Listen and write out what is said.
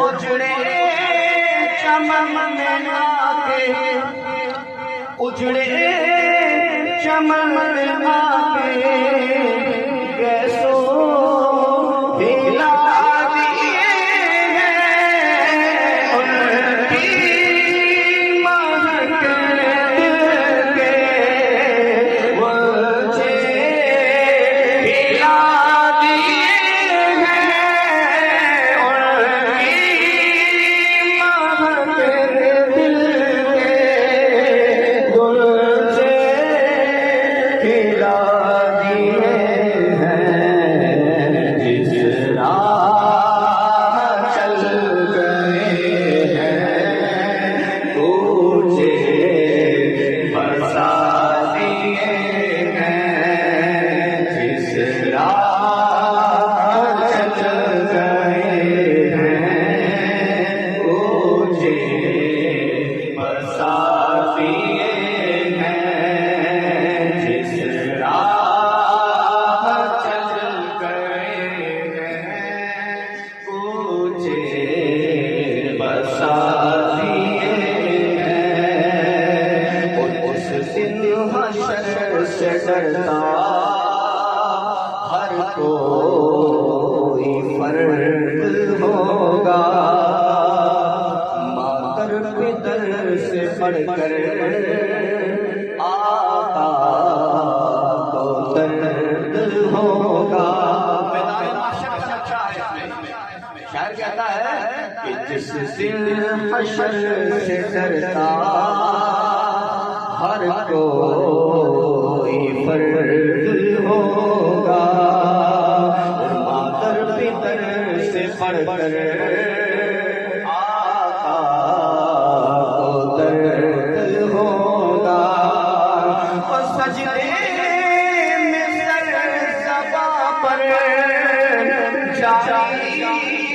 उजड़े चमन में आके, उजड़े चमन में आके कैसो हिला दिए हैं उनकी महक दिल के मुझे हिला दिए हैं उनकी महक दिल के मुझे हिला दिए हैं। जिस राह चल गए हैं तुझे बरसा दिए हैं। जिस राह चल गए हैं तुझे बरसा दिए हैं। जिस राह चल गए हैं तुझे बरसा दिए हैं। उस दिन हश्र से डरता हर कोई फर्द होगा। मातर पितर से पढ़कर आका को दर्द होगा। मैदान माशर का नक्शा है इसमें। शायर कहता है कि जिस दिन हश्र से डरता हर कोई फर्द होगा। और मातर पितर से पढ़कर आका को दर्द होगा। और सजदे में सर सबा पर जाई